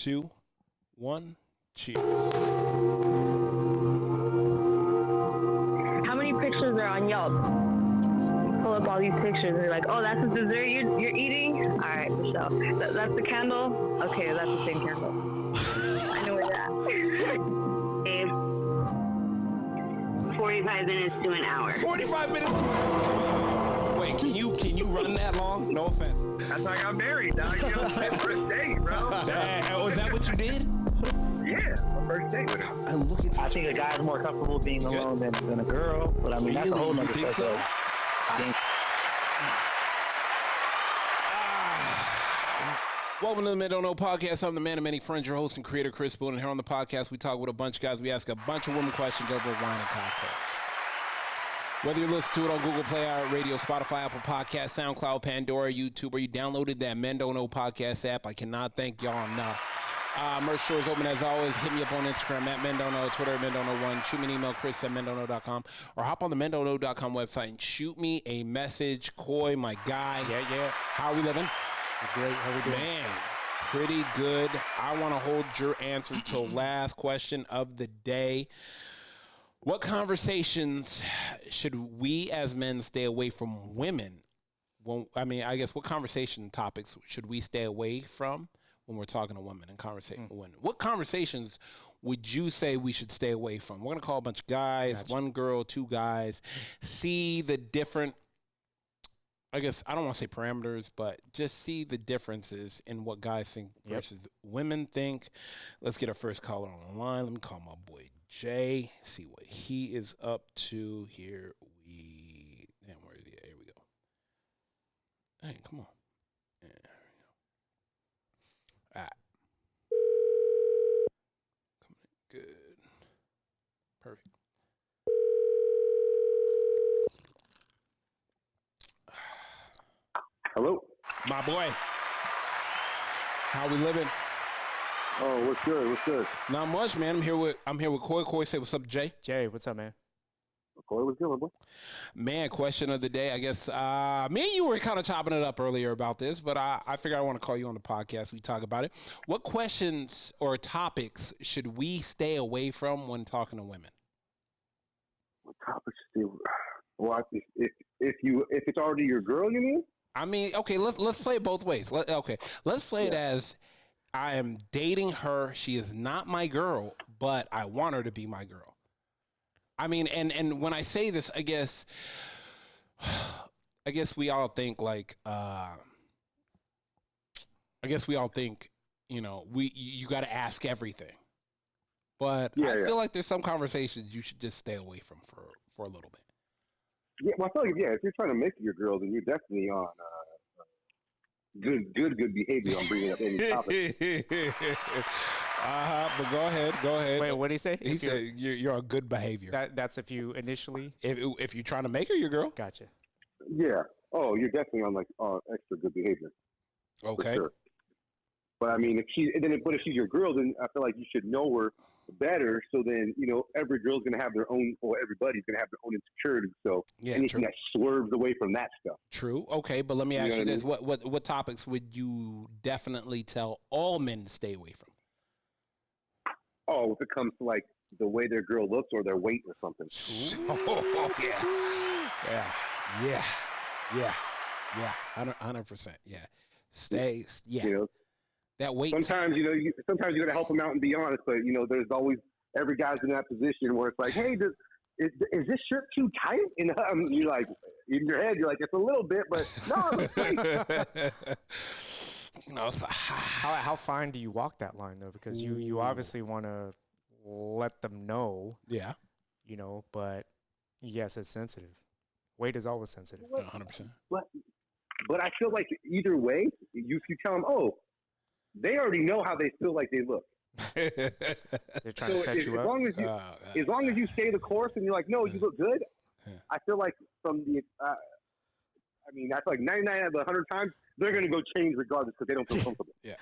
2, 1. Cheers. How many pictures are on Yelp? Pull up all these pictures and you're like, oh, that's the dessert you're eating? All right, for sure. That's the candle? Okay, that's the same candle. I know where you're at. 45 minutes to an hour. 45 minutes to an hour. Wait, can you run that long? No offense. That's how I got married, dog. You know, first date, bro. Is that what you did? Yeah, my first date with her. I look at I think a guy's more comfortable being alone than a girl, but I mean that's a whole nother think so? I think Welcome to the Men Don't Know Podcast. I'm the man of many friends, your host and creator, Chris Boone. And here on the podcast, we talk with a bunch of guys. We ask a bunch of women questions over wine and cocktails. Whether you listen to it on Google Play, Radio, Spotify, Apple Podcasts, SoundCloud, Pandora, YouTube, or you downloaded that Men Don't Know Podcast app, I cannot thank y'all enough. Merch store is open as always. Hit me up on Instagram at Men Don't Know, Twitter at Men Don't Know 1. Shoot me an email, Chris at MenDon'tKnow.com, or hop on the MenDon'Know.com website and shoot me a message. Coy, my guy. Yeah. How are we living? Great. How we doing? Man, pretty good. I want to hold your answer till last question of the day. What conversations should we as men stay away from women? Well, I mean, I guess what conversation topics should we stay away from when we're talking to women and conversating with women? What conversations would you say we should stay away from? We're going to call a bunch of guys, Gotcha. one girl, two guys, see the different, I guess, I don't want to say parameters, but just see the differences in what guys think versus women think. Let's get our first caller on the line. Let me call my boy Jay, see what he is up to. Here where is he? Here we go. Hey, come on. There we go. All right. Coming in good. Perfect. Hello? My boy. How we living? Oh, what's good? What's good? Not much, man. I'm here with Coy. Coy, say what's up, Jay. Jay, what's up, man? Corey, what's good, my boy? Man, question of the day. I guess me and you were kind of chopping it up earlier about this, but I figured I want to call you on the podcast. We talk about it. What questions or topics should we stay away from when talking to women? What topics do? Well, if it's already your girl, you mean? I mean, okay, let's play it both ways. Let's play it as I am dating her. She is not my girl, but I want her to be my girl. I mean, and when I say this, I guess we all think like, you know, you got to ask everything. But I feel like there's some conversations you should just stay away from for a little bit. Yeah, well, I feel like, if you're trying to make it your girl, then you're definitely on good behavior on bringing up any topic. But go ahead. Wait, what did he say? He said you're on good behavior. That's if you initially. If you're trying to make her your girl. Gotcha. Yeah. Oh, you're definitely on extra good behavior. Okay. Sure. But I mean, if she's your girl, then I feel like you should know her better. So then, you know, every girl's gonna have their own, or everybody's gonna have their own insecurities. So anything that swerves away from that stuff. True. Okay, but let me ask you this: what topics would you definitely tell all men to stay away from? Oh, if it comes to like the way their girl looks or their weight or something. Oh, yeah, 100%. Yeah, stay. Yeah, You know, that weight. sometimes you got to help them out and be honest, but you know, there's always every guy's in that position where it's like, hey, is this shirt too tight? And you're like, in your head, you're like, it's a little bit, but no, it's tight. You know, it's like, How fine do you walk that line though? Because you obviously want to let them know. Yeah. You know, but yes, it's sensitive. Weight is always sensitive. 100%. But I feel like either way, if you tell them, oh, they already know how they feel like they look. They're trying to set you up. As long as you stay the course and you're like, no, you look good. I feel like from the, I feel like 99 out of 100 times, they're going to go change regardless because they don't feel comfortable. Yeah.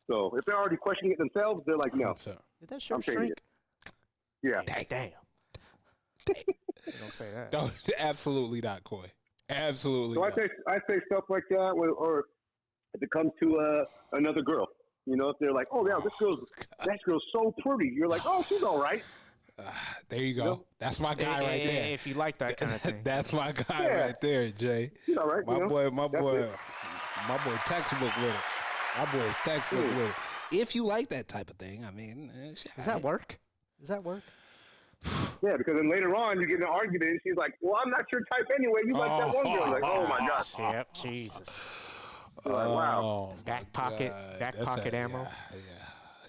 So if they're already questioning it themselves, they're like, no. Did that shirt I'm changing shrink? it. Yeah. Damn. Don't say that. No, absolutely not, Coy. Absolutely So not. I say stuff like that, or if it comes to another girl, You know, if they're like, oh, yeah, that girl's so pretty. You're like, oh, she's all right. There you go. You know? That's my guy right there. If you like that kind of thing. That's my guy right there, Jay. She's all right. My boy, That's textbook with it. My boy is textbook with it. If you like that type of thing, I mean, Does that work? Does that work? Yeah, because then later on you get in an argument and she's like, well, I'm not your type anyway. You like that one girl. You're like, oh my gosh. Yep, Jesus. You're like, wow. Back pocket ammo.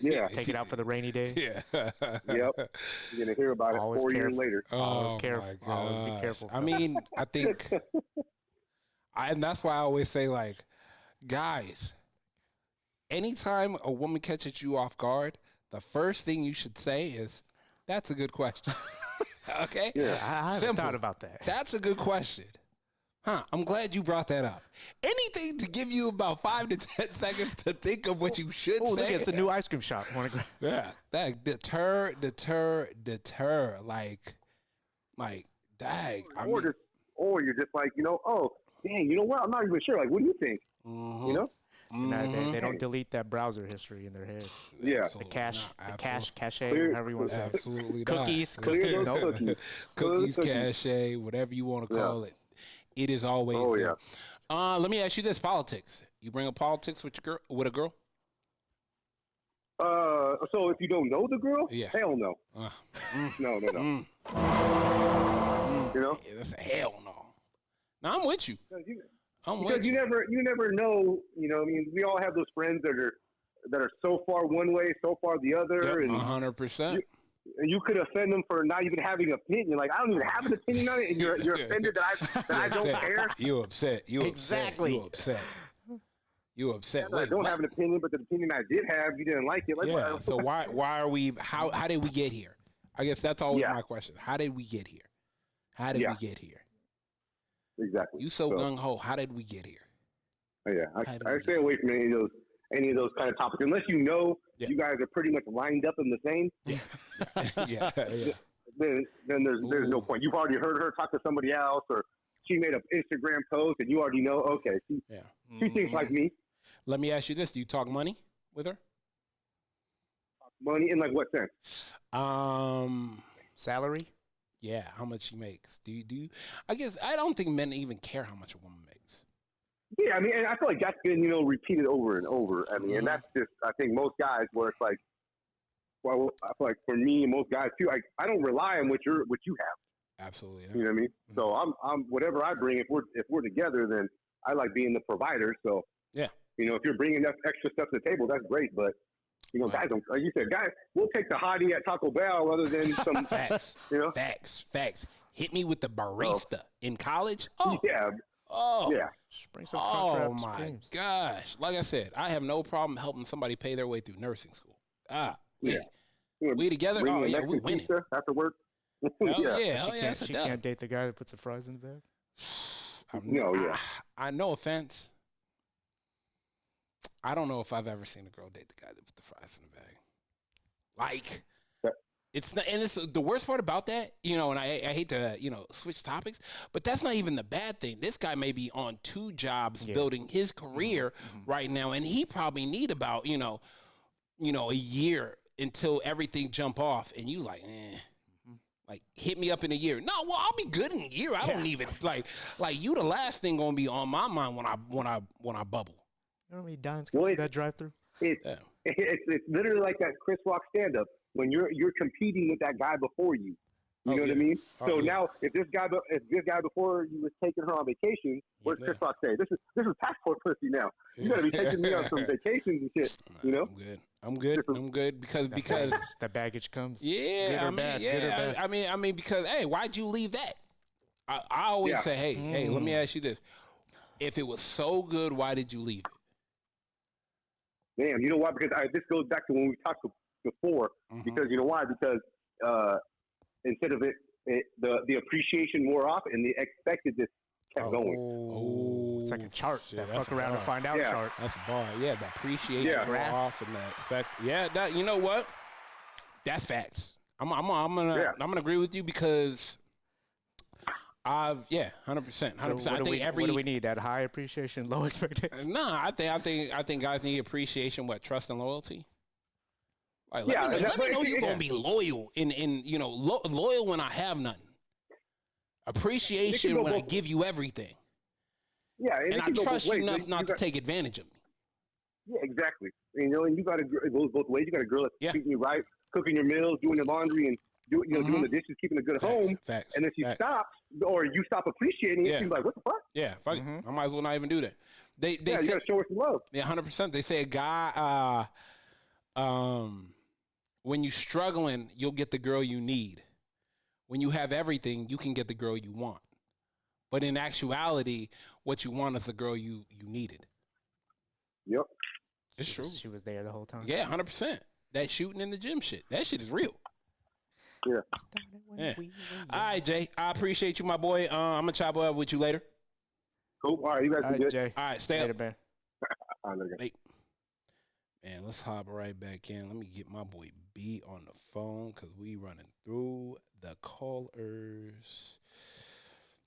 Yeah. Take it out for the rainy day. Yeah. Yep. You're going to hear about it Always 4 years careful. later. Always my careful. Always be gosh. careful. I mean, I think, and that's why I always say, like, guys, anytime a woman catches you off guard, the first thing you should say is, that's a good question. Okay? Yeah. I haven't Simple. thought about that. That's a good question. Huh, I'm glad you brought that up. Anything to give you about 5 to 10 seconds to think of what you should Oh, say. look, it's the new ice cream shop. Want to grab? Yeah, that deter. Like, dang. Or you're just like, you know, oh, dang, you know what? I'm not even sure. Like, what do you think? You know? They don't delete that browser history in their head. Yeah. Absolutely The cache, Clear- however you want to say it. Absolutely Cookies, not. cookies, those no. cookies. Cookies, cache, whatever you want to call it. It is always Oh, there. Let me ask you this: politics. You bring up politics with your girl, with a girl? So if you don't know the girl, Yeah. hell no. No. You know? Yeah, that's a hell no. Now I'm with you. I'm Because with you never know. You know, I mean, we all have those friends that are so far one way, so far the other, and 100%. you could offend them for not even having an opinion. Like, I don't even have an opinion on it, and you're offended that I don't care. You upset. Exactly. You upset. I don't have an opinion, but the opinion I did have, you didn't like it. Like, Yeah. what? So why are we? How did we get here? I guess that's always Yeah. my question. How did we get here? How did Yeah. we get here? Exactly. You so gung ho. How did we get here? Yeah, How do I we stay away from any of those kind of topics unless you know you guys are pretty much lined up in the same. Yeah. Then there's no point. You've already heard her talk to somebody else, or she made an Instagram post, and you already know. Okay, she thinks like me. Let me ask you this: do you talk money with her? Money in like what sense? Salary? Yeah. How much she makes? Do you? I guess I don't think men even care how much a woman makes. Yeah, I mean, and I feel like that's been repeated over and over. I mean, and that's just I think most guys where it's like, well, I feel like for me and most guys too, I don't rely on what you have. Absolutely. You know what I mean? So I'm whatever I bring. If we're together, then I like being the provider. So Yeah. you know, if you're bringing that extra stuff to the table, that's great. But you know, guys don't. Like you said, guys, we'll take the hottie at Taco Bell rather than some Facts. You know? Facts. Hit me with the barista in college. Oh. Yeah. Oh. Yeah. Just bring some Oh Crunchwrap my Supremes. gosh! Like I said, I have no problem helping somebody pay their way through nursing school. Yeah. We together. Bring Oh the yeah, Mexican we winning. pizza after work. Oh yeah, that's a She dub. can't date the guy that puts the fries in the bag. No, yeah. I no offense. I don't know if I've ever seen a girl date the guy that put the fries in the bag. Like, it's not, and it's the worst part about that, you know. And I hate to, switch topics, but that's not even the bad thing. This guy may be on 2 jobs building his career right now, and he probably need about, a year until everything jump off, and you like, like hit me up in a year. No, well, I'll be good in a year. I don't even like you. The last thing gonna be on my mind when I bubble. You know how many dimes Well, come through that drive-through? It's literally like that Chris Rock stand-up when you're competing with that guy before you. You know what I mean? So now, if this guy before you was taking her on vacation, what does Chris Rock say? This is passport pussy now. You got to be taking me on some vacations and shit. You know? I'm good because that baggage comes. Yeah, Good or bad, good or bad. I mean because hey, why'd you leave that? I always say, hey, let me ask you this: if it was so good, why did you leave it? Damn, you know why? Because this goes back to when we talked before. Because you know why? Because instead of the appreciation wore off and the expectedness kept going. Oh, it's like a chart. Shit, That that's fuck a around and bar. find out Yeah. chart. That's a bar. Yeah, the appreciation Yeah. off and the expect. Yeah, that, you know what? That's facts. I'm gonna agree with you because Yeah, 100%. 100%. I think what do we need? That high appreciation, low expectation. No, I think guys need appreciation, what, trust and loyalty. Like, Yeah, let me know you're gonna be loyal and loyal when I have nothing. Appreciation when I give you everything. Yeah, And I trust you enough not to take advantage of me. Yeah, exactly. And you got it goes both ways. You got a girl that's treating you right, cooking your meals, doing your laundry, and doing the dishes, keeping a good home. Facts. And if she stops, or you stop appreciating it, she's like, "What the fuck?" Yeah, fuck it. I might as well not even do that. They you gotta show her some love. Yeah, 100%. They say a guy, when you're struggling, you'll get the girl you need. When you have everything, you can get the girl you want. But in actuality, what you want is the girl you needed. Yep. It's true. She was there the whole time. Yeah, 100%. That shooting in the gym shit. That shit is real. Yeah. Yeah. All right, Jay. I appreciate you, my boy. I'm gonna chop up with you later. Cool. All right, you guys All be right, good. Jay. All right, stay Later, up. man. All right, later. Hey. Man, let's hop right back in. Let me get my boy B on the phone because we running through the callers.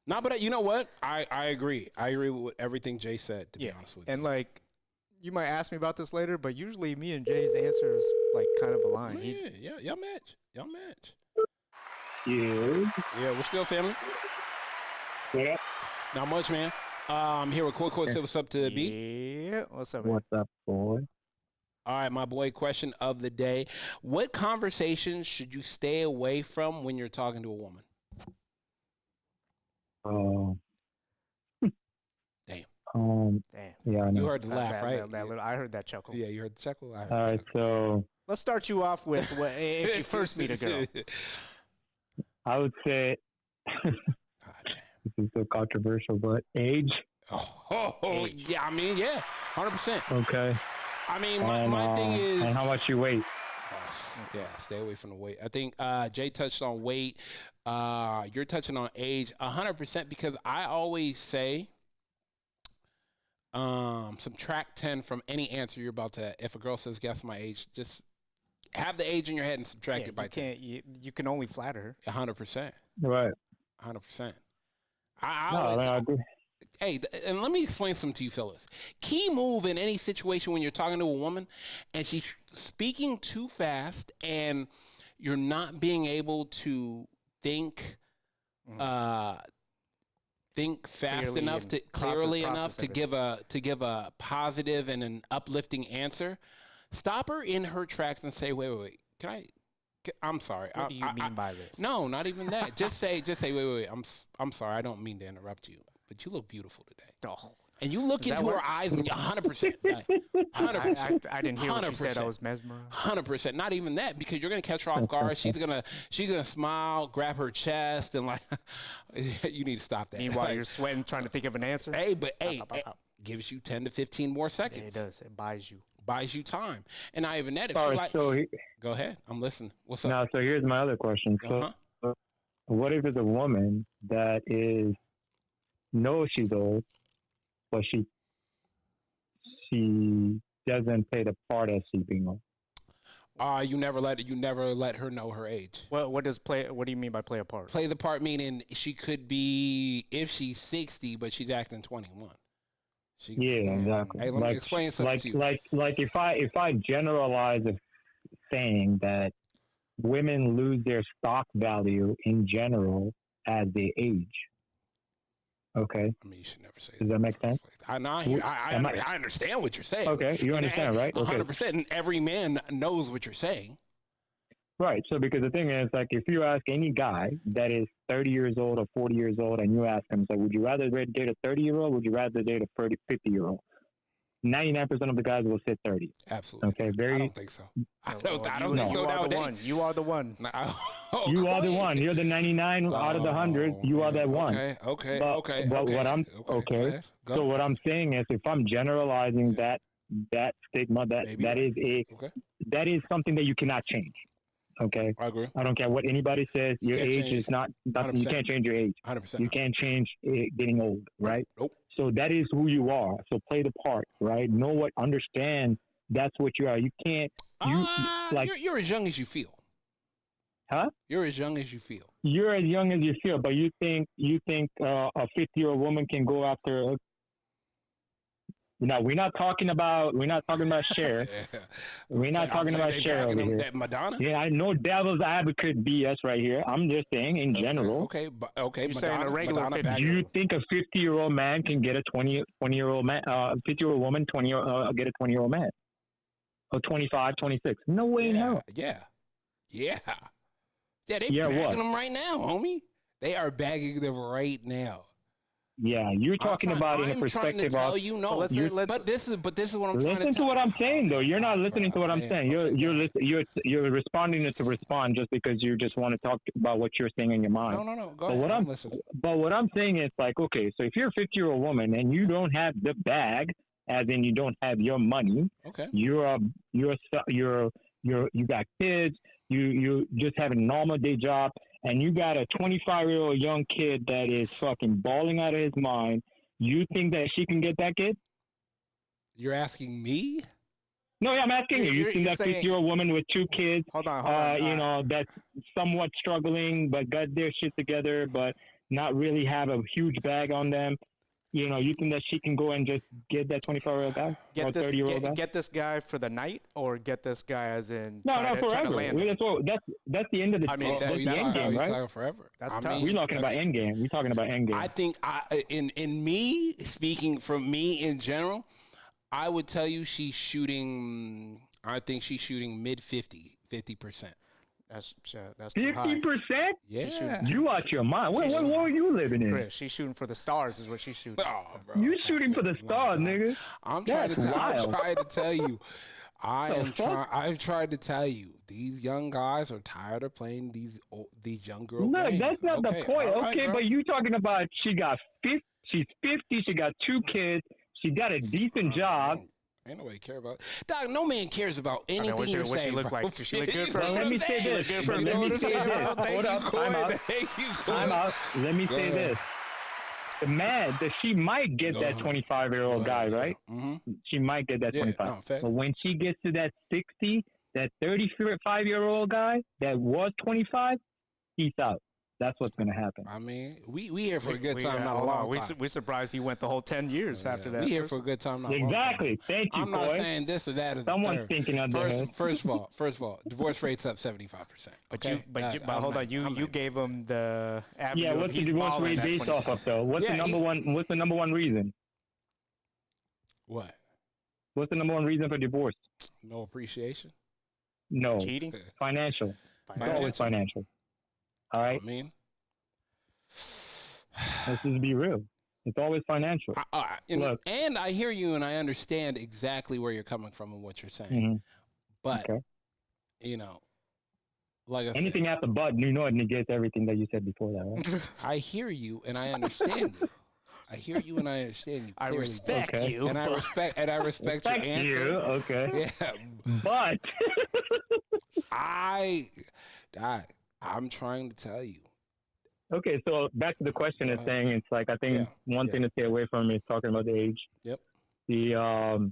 Nah, but you know what? I agree. I agree with everything Jay said, to be honest with you. And like, you might ask me about this later, but usually me and Jay's answers like kind of align. Yeah, y'all match. Y'all match. Yeah. Yeah, what's good, family? Yeah. Not much, man. I'm here with Court. Say what's up to B. Yeah, what's up, man? What's up, boy? All right, my boy, question of the day. What conversations should you stay away from when you're talking to a woman? Damn. Damn. Yeah, I know. You heard the laugh, right? I heard that chuckle. Yeah, you heard the chuckle? I heard All right, so Let's start you off with if you first meet a girl. I would say this is so controversial, but age. Age. Yeah, I mean, yeah, 100%. Okay. I mean, my thing is... And how much you weigh? Yeah, stay away from the weight. I think Jay touched on weight. You're touching on age 100% because I always say subtract 10 from any answer you're about to. If a girl says guess my age, just have the age in your head and subtract it by 10. You can only flatter her. 100%. Right. 100%. I agree. Hey, and let me explain something to you, fellas. Key move in any situation when you're talking to a woman and she's speaking too fast and you're not being able to think fast enough to clearly enough to give a positive and an uplifting answer. Stop her in her tracks and say, wait. I'm sorry. What do you mean by this? No, not even that. just say, wait. I'm sorry. I don't mean to interrupt you, but you look beautiful today. Oh. And you look into her eyes when you're 100%. 100%. I didn't hear what you said. 100%. I was mesmerized. 100%. Not even that, because you're gonna catch her off guard. She's gonna smile, grab her chest, and like, you need to stop that. Meanwhile, you're sweating, trying to think of an answer. Hey, gives you 10 to 15 more Yeah, seconds. it does. It buys you time. And not even that. If All she right, like, go ahead. I'm listening. What's up? now, so here's my other question. So, what if it's a woman that knows she's old, but she doesn't play the part as she being old? You never let her know her age. What do you mean by play a part? Play the part meaning she could be, if she's 60, but she's acting 21. Yeah, exactly. Hey, let me explain something to you. Like if I generalize a saying that women lose their stock value in general as they age. Okay. I mean, you should never say that. Does that make sense? I understand what you're saying. Okay, you understand, right? Okay. 100%. And every man knows what you're saying. Right. So because the thing is, like, if you ask any guy that is 30 years old or 40 years old and you ask him, so would you rather date a 30-year-old? Would you rather date a 50-year-old? 99% of the guys will say 30. Absolutely. Okay. I don't think so. I don't think so nowadays. You are the one. You are the one. You're the 99 out of the 100. You are that one. Okay. But what I'm So what I'm saying is, if I'm generalizing that stigma, that is something that you cannot change. Okay. I agree. I don't care what anybody says. Your age is not. You can't change your age. 100%. You can't change it getting old, right? Nope. So that is who you are. So play the part, right? Understand that's what you are. You can't. You're as young as you feel. Huh? You're as young as you feel. You're as young as you feel, but you think a 50-year-old woman can go after? No, we're not talking about Cher. We're not talking about Cher over here. That Madonna. Yeah, I know devil's advocate BS right here. I'm just saying in general. Okay, but okay. You're saying a regular Madonna 50. back- Do you think a 50-year-old man can get a 20-year-old man, 50-year-old woman, get a 20-year-old man? Or 25, 26? No way in hell. Yeah. They Yeah, bagging what? them right now, homie. They are bagging them right now. Yeah, you're talking about in a perspective tell of. you no. Let's- but this is what I'm trying to Listen to tell what I'm you. saying, though. You're not Okay, listening to what I'm man. saying. You're responding to respond just because you just want to talk about what you're saying in your mind. No. Go But ahead. what I'm listening. But what I'm saying is like, okay, so if you're a 50-year-old woman and you don't have the bag, as in you don't have your money, Okay. you got kids, you just have a normal day job, and you got a 25-year-old young kid that is fucking balling out of his mind. You think that she can get that kid? You're asking me? No, I'm asking you. You You're think that saying- 50-year-old woman with 2 kids, Hold on. that's somewhat struggling but got their shit together, but not really have a huge bag on them. You think that she can go and just get that 25-year-old guy or Get this 30-year-old guy? get this guy for the night, or get this guy as in No, try to forever. land him? That's the end of the. I mean, that's that- the that's end tough. game, right? Talking forever. That's I tough. mean, We're talking about end game. We're talking about end game. I think in me, speaking from me in general, I would tell you she's shooting. I think she's shooting mid 50%. That's too high. 50%? Yeah. You out your mind. What are you living in? Chris, she's shooting for the stars, is what she's shooting. Oh, bro. You shooting for the stars, nigga. I'm trying That's to wild. tell you. The fuck? I've tried to tell you. These young guys are tired of playing these young girl No, games. that's not Okay, the point. all right, Okay, bro. but you talking about she's 50, she got 2 kids, she got a decent job. Ain't nobody care about. Dog, no man cares about anything what she- you're what she saying, look bro. like? Does she look good for Well, let me say She look this. good for Let a me say bro? this. Thank Hold you, up, Corey. time out. Thank you, Time Corey. out. Let me Go say ahead. this. The man that she might get Go that ahead. 25-year-old guy, right? Mm-hmm. She might get that Yeah, 25. no, fact. But when she gets to that 60, that 35-year-old guy that was 25, he's out. That's what's going to happen. I mean, we here for a good time, not a hold on. long time. We surprised he went the whole 10 years after that. We here for a good time, not a long time. Exactly. Thank you, I'm not Coy. saying this or that. Or the Someone's third. thinking of their head. First of all, divorce rate's up 75%. But okay? but I'm hold not- on. You I'm not- gave him the avenue. Yeah, of what's the he's divorce balling rate at based 25. off of, though? What's Yeah, the number one reason? What? What's the number one reason for divorce? No appreciation. No, Cheating? financial. It's always financial. All right, I mean, let's just be real. It's always financial. Look. and I hear you, and I understand exactly where you're coming from and what you're saying. Mhm. But Okay. Like I Anything after but, it negates everything that you said before that, right? said, I hear you, and I understand you. I hear you, and I understand you. I clearly, respect Okay. you. and I but- respect your Thank answer. you. Okay. Yeah, But I'm trying to tell you. okay, so back to the question is saying it's like I think one thing to stay away from is talking about the age. Yep. The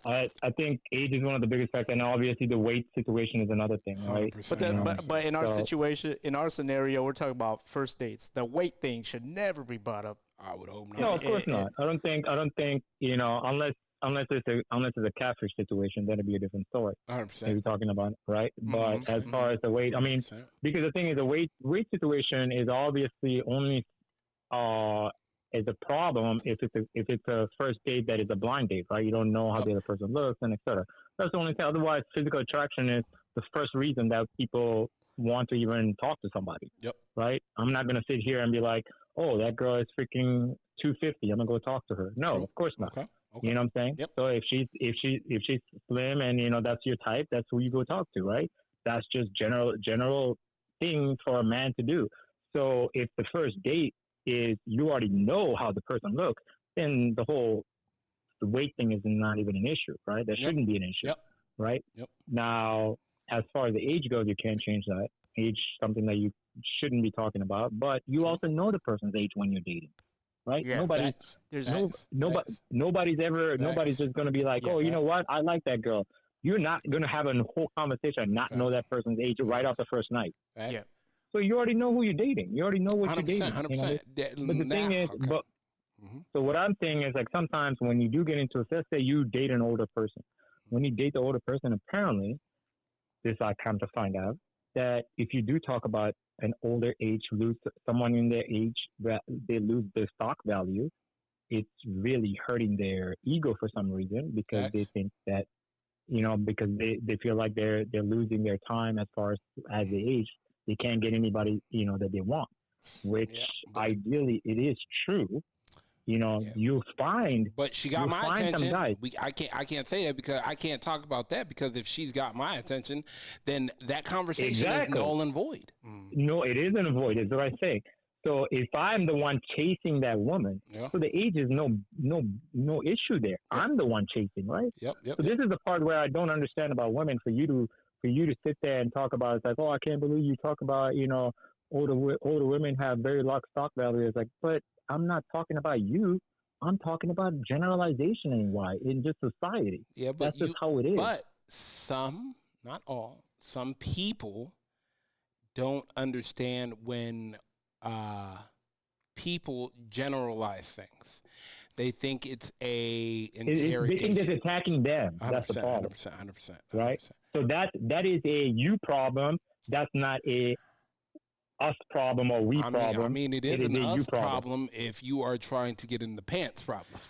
I think age is one of the biggest factors, and obviously the weight situation is another thing, right? 100%. But in our So- situation, in our scenario, we're talking about first dates. The weight thing should never be brought up. I would hope not. No, of course not. I don't think unless it's a catfish situation, that'd be a different story. 100%. Maybe talking about right. But as far as the weight, I mean, 100%. because the thing is, the weight situation is obviously only is a problem if it's a first date that is a blind date, right? You don't know how the other person looks and etc. That's the only thing. Otherwise, physical attraction is the first reason that people want to even talk to somebody. Yep. Right. I'm not gonna sit here and be like, oh, that girl is freaking 250. I'm gonna go talk to her. No, True. of course not. Okay. You know what I'm saying? Yep. So if she's slim and that's your type, that's who you go talk to, right? That's just general thing for a man to do. So if the first date is you already know how the person looks, then the weight thing is not even an issue, right? That shouldn't be an issue, Yep. right? Yep. Now, as far as the age goes, you can't change that. Age something that you shouldn't be talking about, but you also know the person's age when you're dating, right? Yeah, Nobody's There's Facts. nobody's Facts. just going to be like, Yeah, oh, you know what? I like that girl. you're not going to have a whole conversation and not know that person's age right off the first night. Right? Yeah. So you already know who you're dating. You already know what you're 100%, dating. 100%. You know? But the thing is, okay. so what I'm saying is, like, sometimes when you do get into it, let's say you date an older person. When you date the older person, apparently, this I come to find out, that if you do talk about an older age, someone in their age, that they lose their stock value, it's really hurting their ego for some reason, because they think that, you know, because they feel like they're losing their time as far as they age. They can't get anybody, you know, that they want, which ideally it is true. You know, you'll find. But she got my attention. I can't say that because I can't talk about that, because if she's got my attention, then that conversation is null and void. No, it isn't a void. Is what I say. So if I'm the one chasing that woman, so the age is no issue there. I'm the one chasing, right? So this is the part where I don't understand about women. For you to sit there and talk about, it's like, oh, I can't believe you talk about, you know, older women have very low stock value. It's like, but I'm not talking about you. I'm talking about generalization in just society. Yeah, but that's just how it is. But some, not all, some people don't understand when people generalize things. They think it's a interrogation. They think it's attacking them. That's the problem. 100%. Right? So that is a you problem. That's not a us problem or we problem. I mean, it is an us problem if you are trying to get in the pants problem.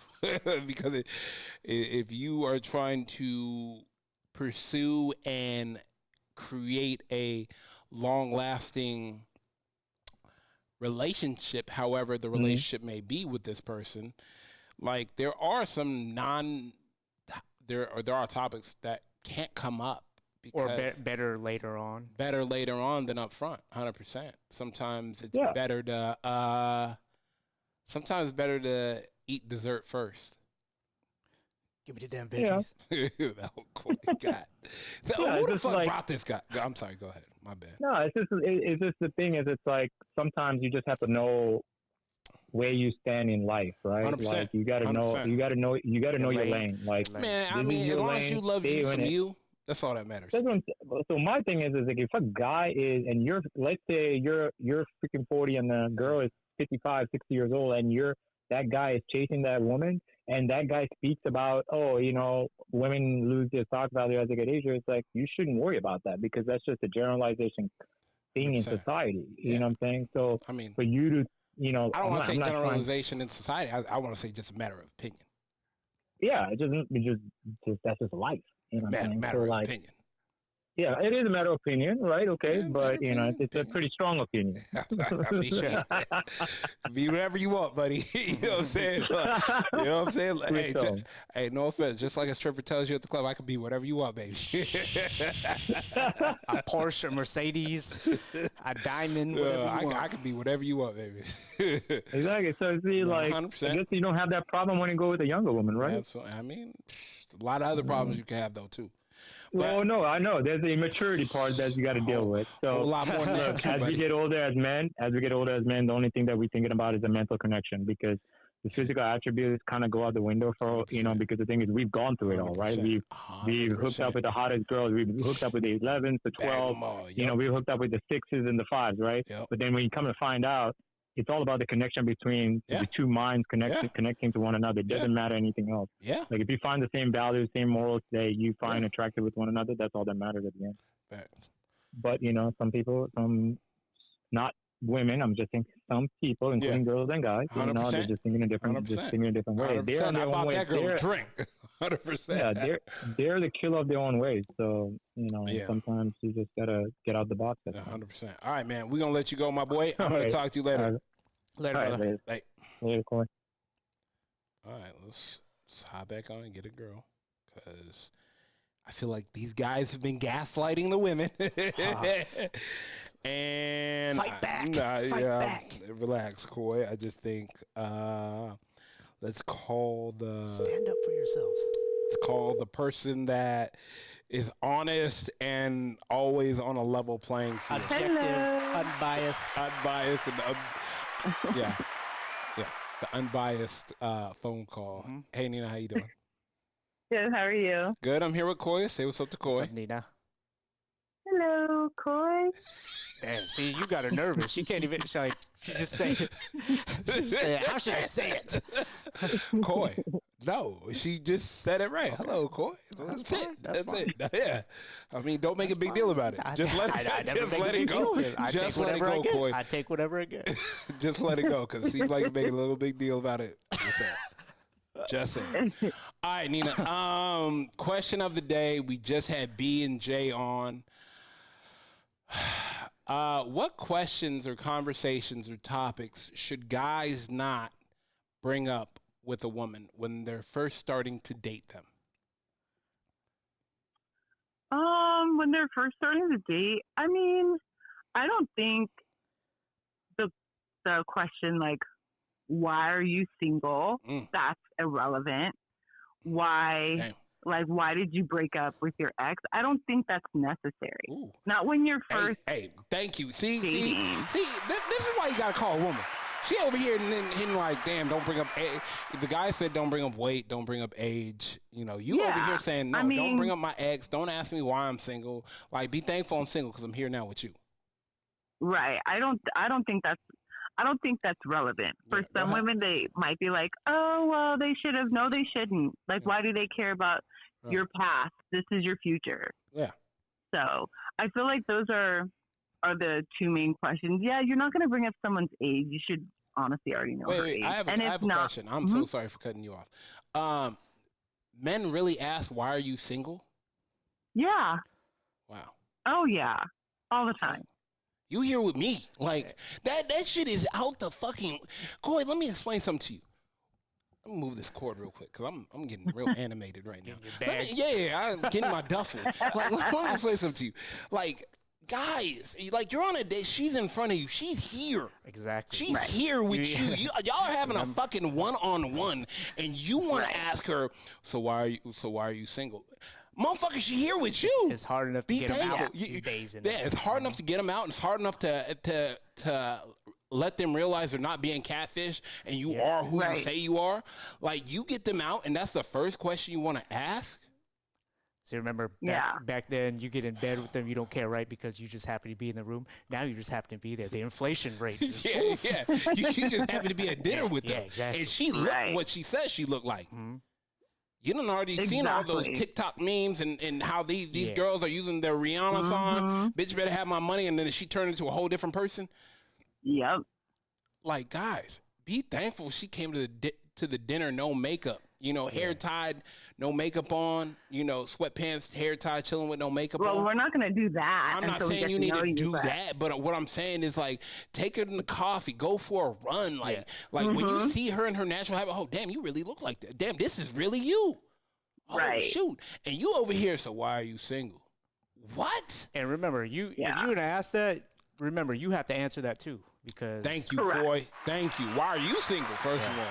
Because if you are trying to pursue and create a long-lasting relationship, however the relationship may be with this person, like there are topics that can't come up. Or better later on. Better later on than up front, 100%. Sometimes it's better to eat dessert first. Give me the damn veggies. That whole quote God. So, who the fuck brought this guy? I'm sorry, go ahead. My bad. No, it's just the thing is, it's like sometimes you just have to know where you stand in life, right? 100%. Like you got to know your lane. Like, man, I mean, as long as you love you some you. That's all that matters. So my thing is like, if a guy is, and let's say you're freaking 40 and the girl is 55, 60 years old, and that guy is chasing that woman, and that guy speaks about, oh, you know, women lose their stock value as they get older. It's like, you shouldn't worry about that, because that's just a generalization thing in society. You know what I'm saying? So I mean, for you to, you know, I don't want to say generalization in society. I want to say just a matter of opinion. Yeah, it just that's just life. You know matter of opinion. Yeah, it is a matter of opinion, right? Okay, but you know, it's a pretty strong opinion. Be whatever you want, buddy. You know what I'm saying? You know what I'm saying? Hey, no offense. Just like a stripper tells you at the club, I can be whatever you want, baby. A Porsche, a Mercedes, a diamond. I can be whatever you want, baby. Exactly. So see, like, 100%. I guess you don't have that problem when you go with a younger woman, right? Absolutely. I mean, a lot of other problems you can have though too. Well, no, I know there's the immaturity part that you got to deal with. So a lot more than that too, as we get older as men, the only thing that we're thinking about is the mental connection, because the physical attributes kind of go out the window for, you know, because the thing is, we've gone through it all, right? We've hooked up with the hottest girls. We've hooked up with the 11s, the 12s. You know, we hooked up with the 6s and the 5s, right? But then when you come to find out, it's all about the connection between the two minds connecting to one another. It doesn't matter anything else. Yeah. Like if you find the same values, same morals that you find attractive with one another, that's all that matters at the end. But, you know, some people, not women, I'm just saying some people, including girls and guys, you know, they're just thinking a different way. They're on their own way. That girl drink. 100%. Yeah, they're the killer of their own ways. So, you know, sometimes you just got to get out the box. 100%. All right, man. We're going to let you go, my boy. I'm going to talk to you later. Later, brother. Later, Corey. All right, let's hop back on and get a girl, because I feel like these guys have been gaslighting the women. And fight back. Fight back. Relax, Coy. I just think let's call stand up for yourselves. Let's call the person that is honest and always on a level playing field. Objective, unbiased, and the unbiased phone call. Hey, Nina, how you doing? Good. How are you? Good. I'm here with Coy. Say what's up to What's Coy. up, Nina? Hello, Coy. Damn, see, you got her nervous. She can't even, she just say it. She just say it. How should I say it? Coy. No, she just said it right. Hello, Coy. That's fine. it. That's That's it. Yeah. I mean, don't make a big deal about it. Just let it, I never just make a let it big go. deal. I take Just let it whatever I go, get. Coy. I take whatever I get. Just let it go, because it seems like you're making a little big deal about it. Just saying. All right, Nina. Question of the day. We just had B and J on. What questions or conversations or topics should guys not bring up with a woman when they're first starting to date them? When they're first starting to date, I mean, I don't think the question like, why are you single? That's irrelevant. Why? Damn. Like, why did you break up with your ex? I don't think that's necessary. Ooh. Not when you're first. Hey, thank you. See, dating. this is why you gotta call a woman. She over here and then hitting like, damn, don't bring up the guy said don't bring up weight, don't bring up age. You know, you over here saying no, don't bring up my ex, don't ask me why I'm single. Like, be thankful I'm single because I'm here now with you. Right. I don't think that's relevant. For some women, they might be like, oh, well, they should have. No, they shouldn't. Like, why do they care about your past? This is your future. Yeah. So I feel like those are the two main questions. Yeah, you're not going to bring up someone's age. You should honestly already know her age. I have a question. I'm so sorry for cutting you off. Men really ask, why are you single? Yeah. Wow. Oh, yeah. All the time. You here with me. Like, that shit is out the fucking... Coy, let me explain something to you. Let me move this cord real quick, because I'm getting real animated right now. I'm getting my duffel. Like, let me explain something to you. Like, guys, like, you're on a date. She's in front of you. She's here. Exactly. She's here with you. Y'all are having a fucking one-on-one, and you want to ask her, so why are you single? Motherfucker, she here with you. It's hard enough to get them out these days. It's hard enough to get them out, and it's hard enough to let them realize they're not being catfish, and you are who you say you are. Like, you get them out, and that's the first question you want to ask. So remember, back then, you get in bed with them, you don't care, right? Because you just happen to be in the room. Now you just happen to be there. The inflation rate. Is You just happen to be at dinner with them. Yeah, exactly. And she looked what she says she looked like. You done already seen all those TikTok memes and how these girls are using their Rihanna song. Bitch better have my money, and then she turned into a whole different person. Yep. Like, guys, be thankful she came to the dinner no makeup. You know, hair tied, no makeup on. You know, sweatpants, hair tied, chilling with no makeup on. Well, we're not going to do that. I'm not saying you need to do that, but what I'm saying is, like, take her to coffee, go for a run. Like when you see her in her natural habit, oh, damn, you really look like that. Damn, this is really you. Oh, shoot. And you over here, so why are you single? What? And remember, if you were to ask that, remember, you have to answer that too. Because thank you, Coy. Thank you. Why are you single, first of all?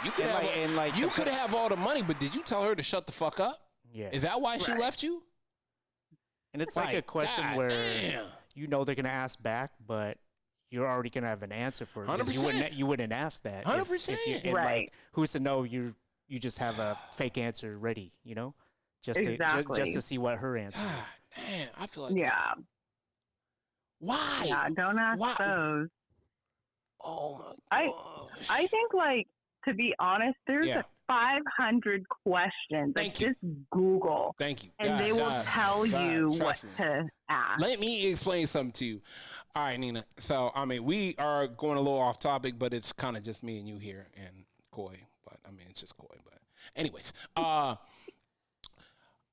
You could have all the money, but did you tell her to shut the fuck up? Yeah. Is that why she left you? And it's like a question where you know they're gonna ask back, but you're already gonna have an answer for it. 100%. You wouldn't ask that. 100%. Like, who's to know you just have a fake answer ready? You know, just to see what her answer is. Man, I feel like why? Yeah, don't ask those. Oh my gosh. I think, like, to be honest, there's 500 questions. Just Google. Thank you. And they will tell you what to ask. Let me explain something to you. All right, Nina. So, I mean, we are going a little off topic, but it's kind of just me and you here and Coy. But, I mean, it's just Coy. But anyways,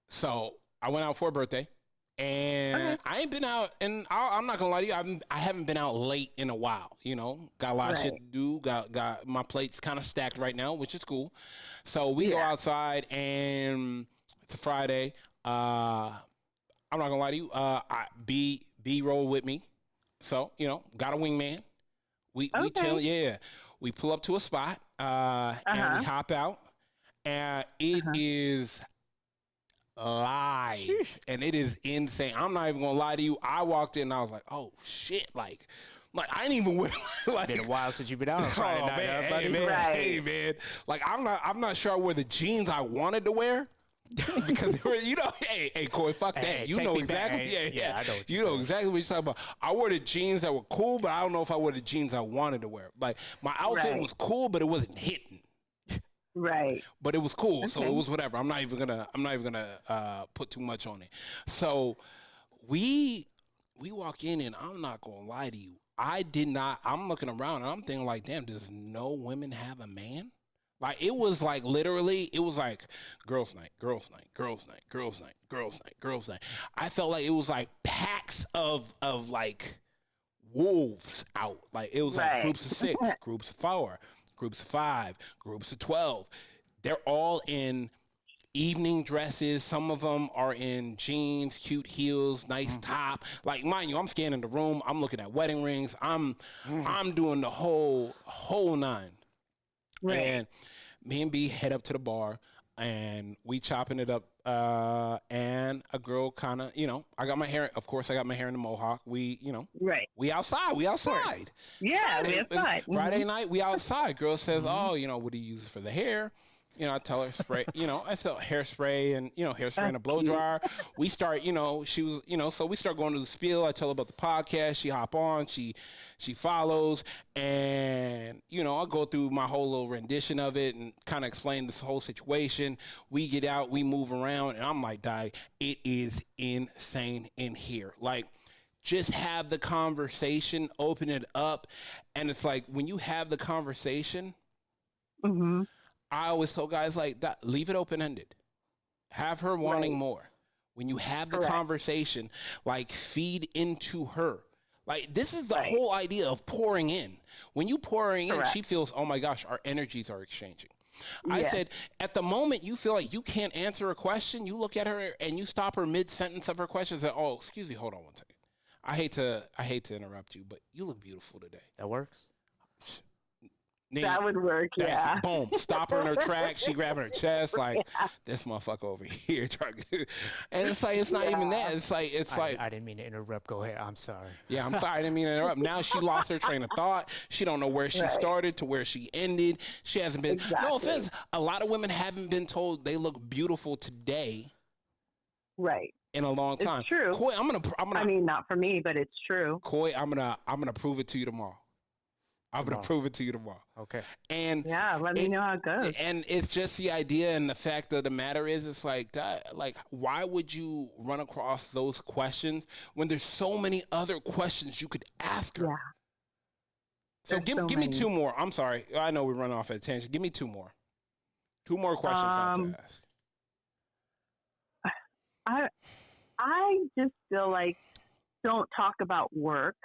so I went out for a birthday. And I ain't been out, and I'm not gonna lie to you, I haven't been out late in a while. You know, got a lot of shit to do. Got my plate's kind of stacked right now, which is cool. So we go outside, and it's a Friday. I'm not gonna lie to you. B roll with me, so you know, got a wingman. We chill. Yeah, we pull up to a spot, and we hop out, and it is live, and it is insane. I'm not even gonna lie to you. I walked in and I was like, oh shit, like Like I didn't even wear like. Been a while since you've been out on Friday night, man, huh, buddy? hey, man, Right. hey man, like I'm not sure I wore the jeans I wanted to wear. Because they were, hey, Coy, fuck that. Hey, You take know me exactly, back. yeah, I know what you you're know saying. exactly what you're talking about. I wore the jeans that were cool, but I don't know if I wore the jeans I wanted to wear. Like my outfit Right. was cool, but it wasn't hitting. Right. But it was cool, so Okay. it was whatever. I'm not even gonna put too much on it. So we walk in, and I'm not gonna lie to you. I'm looking around, and I'm thinking like, damn, does no women have a man? Like it was like literally, it was like girls' night, girls' night, girls' night, girls' night, girls' night, girls' night. I felt like it was like packs of like wolves out. Like it was like Right. groups of 6, groups of 4, groups of 5, groups of 12. They're all in evening dresses. Some of them are in jeans, cute heels, nice top. Like mind you, I'm scanning the room. I'm looking at wedding rings. I'm doing the whole nine. Right. And me and B head up to the bar, and we chopping it up. And a girl kind of, I got my hair. Of course, I got my hair in the mohawk. We, Right. we outside. We outside. Yeah, we It's outside. Mhm. Friday night, we outside. Girl says, "Oh, what do you use for the hair?" I tell her spray. I sell hairspray and hairspray and a blow dryer. We start. She was. So we start going to the spiel. I tell her about the podcast. She hop on. She follows, and I go through my whole little rendition of it and kind of explain this whole situation. We get out. We move around, and I'm like, "Di, it is insane in here." Like. Just have the conversation, open it up. And it's like when you have the conversation, Mhm. I always tell guys like that, leave it open-ended. Have her wanting Right. more. When you have the Correct. conversation, like feed into her. Like this is the Right. whole idea of pouring in. When you pouring in, Correct. she feels, oh my gosh, our energies are exchanging. I Yeah. said, at the moment you feel like you can't answer a question, you look at her and you stop her mid-sentence of her question and say, oh, excuse me, hold on one second. I hate to interrupt you, but you look beautiful today. That works. Nina, That would work. thank you. Yeah. Boom. Stop her in her tracks. She grabbing her chest like this motherfucker over here. And it's like, it's not even that. It's like, I didn't mean to interrupt. Go ahead. I'm sorry. yeah, I'm sorry. I didn't mean to interrupt. Now she lost her train of thought. She don't know where she Right. started to where she ended. She hasn't been, Exactly. no offense. A lot of women haven't been told they look beautiful today Right. in a long It's time. true. Coy, I'm gonna, I mean, not for me, but it's true. Coy, I'm gonna prove it to you tomorrow. I'm gonna Tomorrow. prove it to you tomorrow. Okay. And Yeah. Let me know how it goes. And it's just the idea, and the fact of the matter is, it's like that. Like, why would you run across those questions when there's so many other questions you could ask her? Yeah. So There's give so me many. 2 more. I'm sorry, I know we're running off at a tangent. Give me 2 more. 2 more questions I have to ask. I just feel like don't talk about work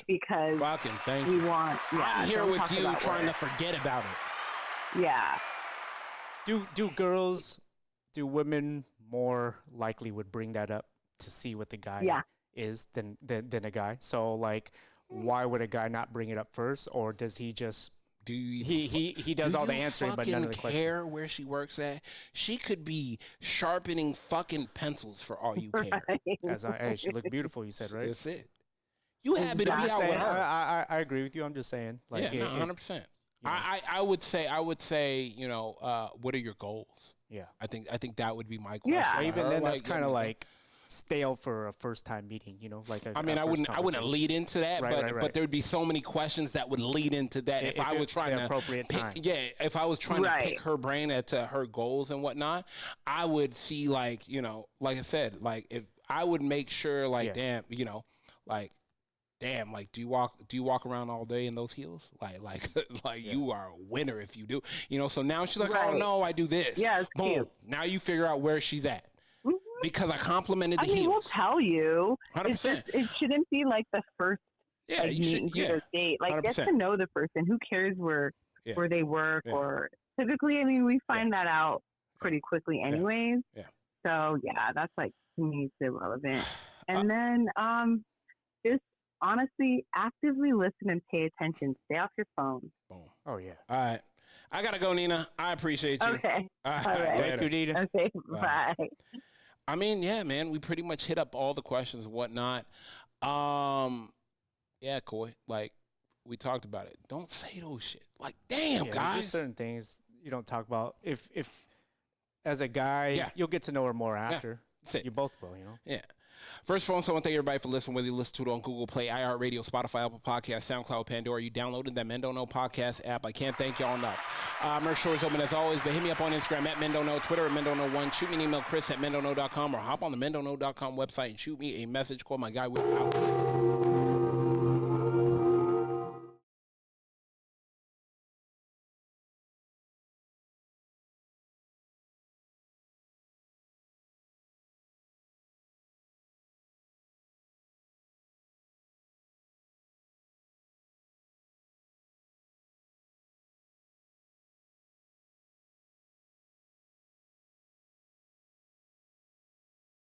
because Fucking thank we you. want. Yeah. I'm here don't with talk you, about trying work. to forget about it. Yeah. Do women more likely would bring that up to see what the guy Yeah. is than a guy? So like, why would a guy not bring it up first, or does he just Do you? he does Do all the you answering but none of the fucking questions? care where she works at? She could be sharpening fucking pencils for all you care. Right. Hey, she looked beautiful. You said, right? That's it. You happy to be I'm just out with saying, her? I agree with you. I'm just saying. Like, Yeah, no, 100%. you know. I would say, what are your goals? Yeah. I think that would be my question. Yeah. to Even her, then, that's like, kind of like stale for a first time meeting. Like I mean, I wouldn't lead into that, Right, but right, right. but there'd be so many questions that would lead into that if I it- was trying the to appropriate pick, time. yeah, if I was trying to pick Right. her brain at her goals and whatnot, I would see like like I said, like if I would make sure like Yeah. damn, like do you walk around all day in those heels? Like you are a winner if you do. So now she's like, oh Right. no, I do this. Yeah, it's Boom. cute. Now you figure out where she's at. Mhm. Because I complimented the I mean, we'll heels. tell you. 100%. It's just, it shouldn't be like the first Yeah, like, you meet should. and greet Yeah, or date. Like, get 100%. to know the person. Who cares where they work Yeah. or typically? I mean, we find that out pretty quickly, anyways. Yeah. So yeah, that's like to me, it's irrelevant. And then just honestly, actively listen and pay attention. Stay off your phone. Boom. Oh yeah. All right. I gotta go, Nina. I appreciate you. Okay. All right. All right. Thank you, Nina. Okay. Bye. Bye. I mean, yeah, man, we pretty much hit up all the questions and whatnot. yeah, Coy, like, we talked about it. Don't say those shit. Like, damn, guys. There's certain things you don't talk about. If as a guy, you'll get to know her more after. That's it. You both will, you know? Yeah. First of all, so I want to thank everybody for listening, whether you listen to it on Google Play, iHeartRadio, Spotify, Apple Podcasts, SoundCloud, Pandora. You downloaded that Men Don't Know podcast app. I can't thank y'all enough. Merch store is open as always, but hit me up on Instagram at Men Don't Know, Twitter at Men Don't Know 1. Shoot me an email, Chris at MenDon'tKnow.com, or hop on the MenDon'tKnow.com website and shoot me a message. Call my guy. We're out.